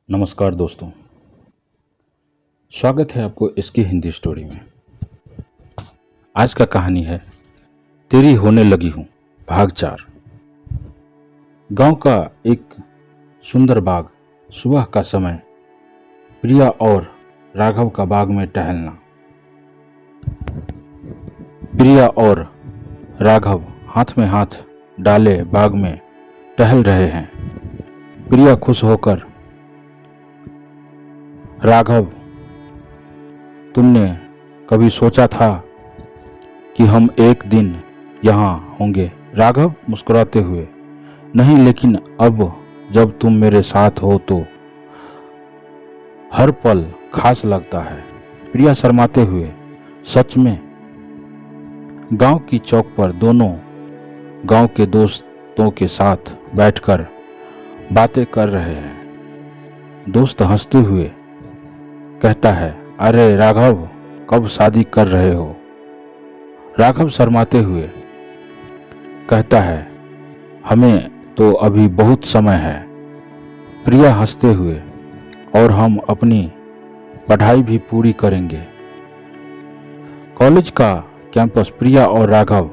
नमस्कार दोस्तों, स्वागत है आपको इसकी हिंदी स्टोरी में। आज का कहानी है तेरी होने लगी हूँ भाग 4। गांव का एक सुंदर बाग। सुबह का समय। प्रिया और राघव का बाग में टहलना। प्रिया और राघव हाथ में हाथ डाले बाग में टहल रहे हैं। प्रिया खुश होकर, राघव, तुमने कभी सोचा था कि हम एक दिन यहाँ होंगे? राघव मुस्कुराते हुए, नहीं, लेकिन अब जब तुम मेरे साथ हो तो हर पल खास लगता है। प्रिया शर्माते हुए, सच में? गांव की चौक पर दोनों गांव के दोस्तों के साथ बैठकर बातें कर रहे हैं। दोस्त हंसते हुए कहता है, अरे राघव, कब शादी कर रहे हो? राघव शर्माते हुए कहता है, हमें तो अभी बहुत समय है। प्रिया हंसते हुए, और हम अपनी पढ़ाई भी पूरी करेंगे। कॉलेज का कैंपस। प्रिया और राघव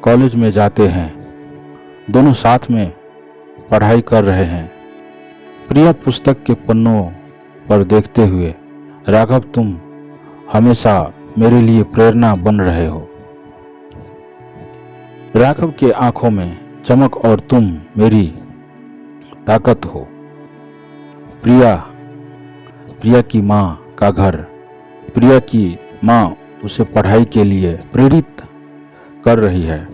कॉलेज में जाते हैं। दोनों साथ में पढ़ाई कर रहे हैं। प्रिया पुस्तक के पन्नों पर देखते हुए, राघव, तुम हमेशा मेरे लिए प्रेरणा बन रहे हो। राघव के आंखों में चमक, और तुम मेरी ताकत हो। प्रिया की माँ का घर। प्रिया की माँ उसे पढ़ाई के लिए प्रेरित कर रही है,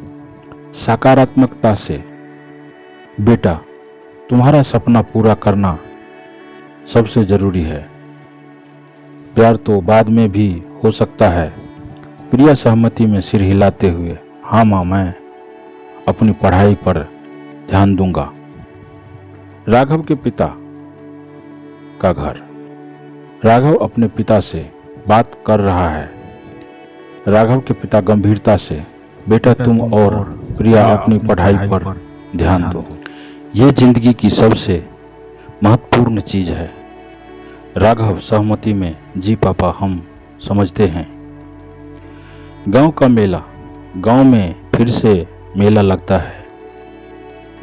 सकारात्मकता से। बेटा, तुम्हारा सपना पूरा करना सबसे जरूरी है। प्यार तो बाद में भी हो सकता है। प्रिया सहमति में सिर हिलाते हुए, हाँ माँ, मैं अपनी पढ़ाई पर ध्यान दूंगा। राघव के पिता का घर। राघव अपने पिता से बात कर रहा है। राघव के पिता गंभीरता से, बेटा, तुम और प्रिया अपनी पढ़ाई पर ध्यान दो। ये जिंदगी की सबसे महत्वपूर्ण चीज है। राघव सहमति में, जी पापा, हम समझते हैं। गांव का मेला। गांव में फिर से मेला लगता है।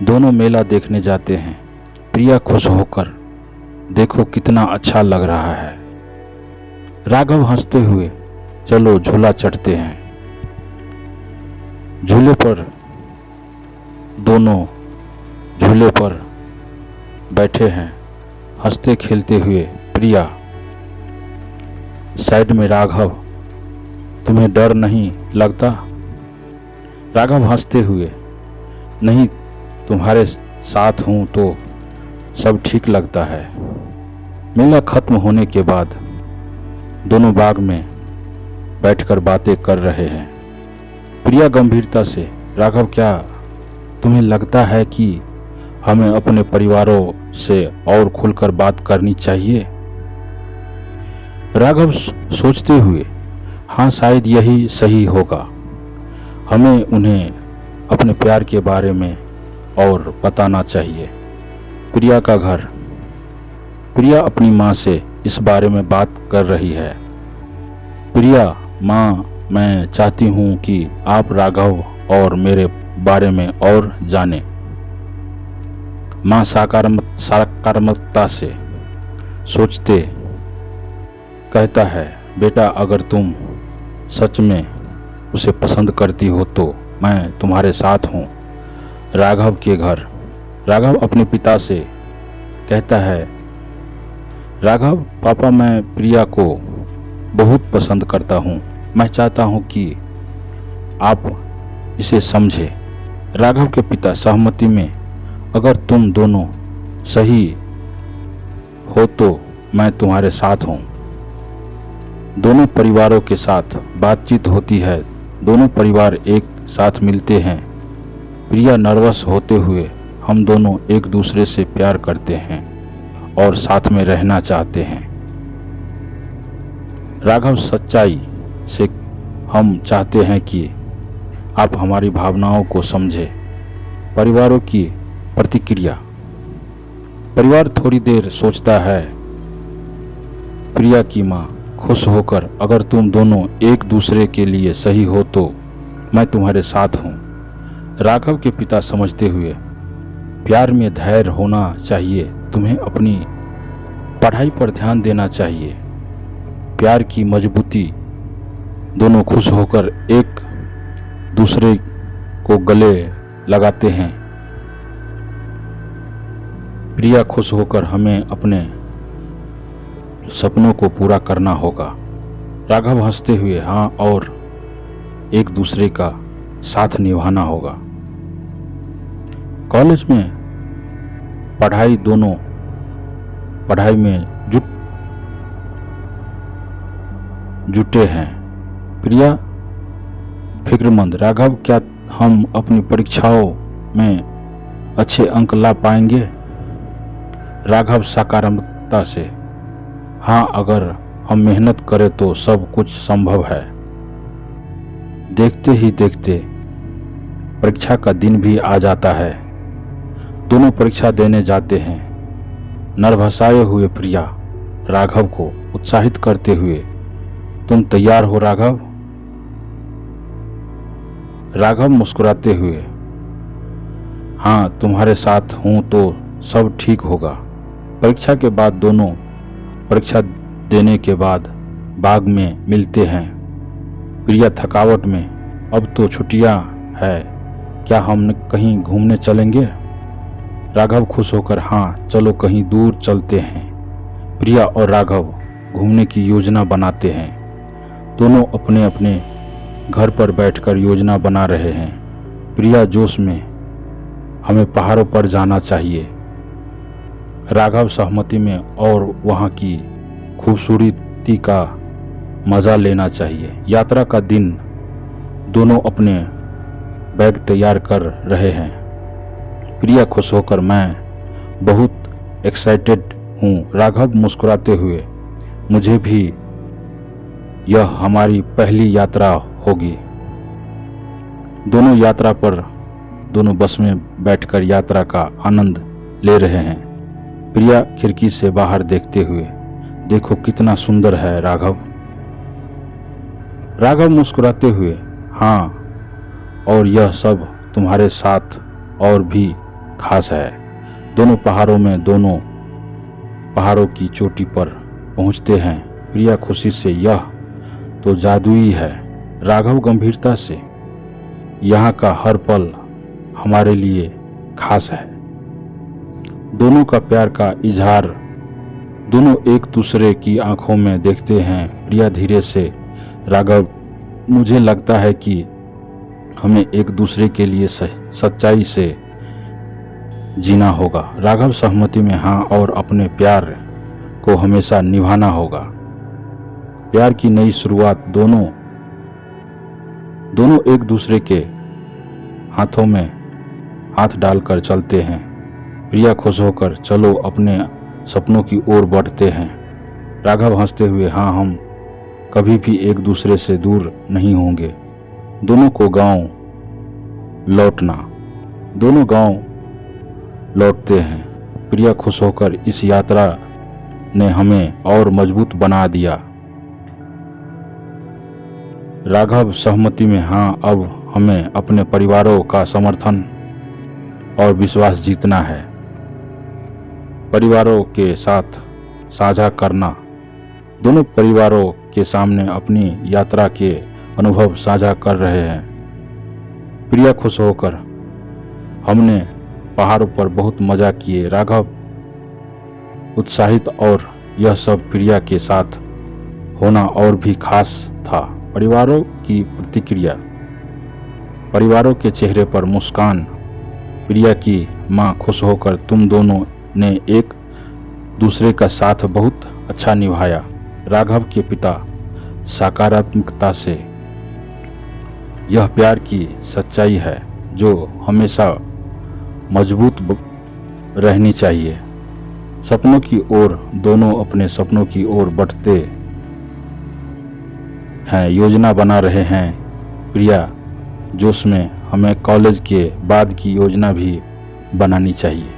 दोनों मेला देखने जाते हैं। प्रिया खुश होकर, देखो कितना अच्छा लग रहा है। राघव हंसते हुए, चलो झूला चढ़ते हैं। झूले पर दोनों झूले पर बैठे हैं, हंसते खेलते हुए। प्रिया साइड में, राघव, तुम्हें डर नहीं लगता? राघव हंसते हुए, नहीं, तुम्हारे साथ हूं तो सब ठीक लगता है। मेला खत्म होने के बाद दोनों बाग में बैठकर बातें कर रहे हैं। प्रिया गंभीरता से, राघव, क्या तुम्हें लगता है कि हमें अपने परिवारों से और खुलकर बात करनी चाहिए? राघव सोचते हुए, हाँ, शायद यही सही होगा। हमें उन्हें अपने प्यार के बारे में और बताना चाहिए। प्रिया का घर। प्रिया अपनी माँ से इस बारे में बात कर रही है। प्रिया, माँ, मैं चाहती हूँ कि आप राघव और मेरे बारे में और जानें। माँ सकारात्मकता से सोचते कहता है, बेटा, अगर तुम सच में उसे पसंद करती हो तो मैं तुम्हारे साथ हूँ। राघव के घर। राघव अपने पिता से कहता है, राघव, पापा, मैं प्रिया को बहुत पसंद करता हूँ। मैं चाहता हूँ कि आप इसे समझे। राघव के पिता सहमति में, अगर तुम दोनों सही हो तो मैं तुम्हारे साथ हूँ। दोनों परिवारों के साथ बातचीत होती है। दोनों परिवार एक साथ मिलते हैं। प्रिया नर्वस होते हुए, हम दोनों एक दूसरे से प्यार करते हैं और साथ में रहना चाहते हैं। राघव सच्चाई से, हम चाहते हैं कि आप हमारी भावनाओं को समझें। परिवारों की प्रतिक्रिया। परिवार थोड़ी देर सोचता है। प्रिया की माँ खुश होकर, अगर तुम दोनों एक दूसरे के लिए सही हो तो मैं तुम्हारे साथ हूँ। राघव के पिता समझते हुए, प्यार में धैर्य होना चाहिए, तुम्हें अपनी पढ़ाई पर ध्यान देना चाहिए। प्यार की मजबूती। दोनों खुश होकर एक दूसरे को गले लगाते हैं। प्रिया खुश होकर, हमें अपने सपनों को पूरा करना होगा। राघव हंसते हुए, हाँ, और एक दूसरे का साथ निभाना होगा। कॉलेज में दोनों पढ़ाई में जुटे हैं। प्रिया फिक्रमंद, राघव, क्या हम अपनी परीक्षाओं में अच्छे अंक ला पाएंगे? राघव सकारात्मकता से, हाँ, अगर हम मेहनत करें तो सब कुछ संभव है। देखते ही देखते परीक्षा का दिन भी आ जाता है। दोनों परीक्षा देने जाते हैं। नर्भसाए हुए प्रिया राघव को उत्साहित करते हुए, तुम तैयार हो राघव? राघव मुस्कुराते हुए, हाँ, तुम्हारे साथ हूं तो सब ठीक होगा। परीक्षा के बाद दोनों परीक्षा देने के बाद बाग में मिलते हैं। प्रिया थकावट में, अब तो छुट्टियां है, क्या हम कहीं घूमने चलेंगे? राघव खुश होकर, हाँ, चलो कहीं दूर चलते हैं। प्रिया और राघव घूमने की योजना बनाते हैं। दोनों अपने अपने घर पर बैठकर योजना बना रहे हैं। प्रिया जोश में, हमें पहाड़ों पर जाना चाहिए। राघव सहमति में, और वहाँ की खूबसूरती का मजा लेना चाहिए। यात्रा का दिन, दोनों अपने बैग तैयार कर रहे हैं। प्रिया खुश होकर, मैं बहुत एक्साइटेड हूँ। राघव मुस्कुराते हुए, मुझे भी, यह हमारी पहली यात्रा होगी। दोनों बस में बैठकर यात्रा का आनंद ले रहे हैं। प्रिया खिड़की से बाहर देखते हुए, देखो कितना सुंदर है राघव। राघव मुस्कुराते हुए, हाँ, और यह सब तुम्हारे साथ और भी खास है। दोनों पहाड़ों की चोटी पर पहुंचते हैं। प्रिया खुशी से, यह तो जादुई है। राघव गंभीरता से, यहाँ का हर पल हमारे लिए खास है। दोनों का प्यार का इजहार दोनों एक दूसरे की आंखों में देखते हैं। प्रिया धीरे से, राघव, मुझे लगता है कि हमें एक दूसरे के लिए सच्चाई से जीना होगा। राघव सहमति में, हाँ, और अपने प्यार को हमेशा निभाना होगा। प्यार की नई शुरुआत। दोनों एक दूसरे के हाथों में हाथ डालकर चलते हैं। प्रिया खुश होकर, चलो अपने सपनों की ओर बढ़ते हैं। राघव हंसते हुए, हाँ, हम कभी भी एक दूसरे से दूर नहीं होंगे। दोनों गांव लौटते हैं। प्रिया खुश होकर, इस यात्रा ने हमें और मजबूत बना दिया। राघव सहमति में, हाँ, अब हमें अपने परिवारों का समर्थन और विश्वास जीतना है। परिवारों के साथ साझा करना। दोनों परिवारों के सामने अपनी यात्रा के अनुभव साझा कर रहे हैं। प्रिया खुश होकर, हमने पहाड़ों पर बहुत मजा किए। राघव उत्साहित, और यह सब प्रिया के साथ होना और भी खास था। परिवारों की प्रतिक्रिया। परिवारों के चेहरे पर मुस्कान। प्रिया की माँ खुश होकर, तुम दोनों ने एक दूसरे का साथ बहुत अच्छा निभाया। राघव के पिता सकारात्मकता से, यह प्यार की सच्चाई है जो हमेशा मजबूत रहनी चाहिए। सपनों की ओर। दोनों अपने सपनों की ओर बढ़ते हैं, योजना बना रहे हैं। प्रिया जोश में, हमें कॉलेज के बाद की योजना भी बनानी चाहिए।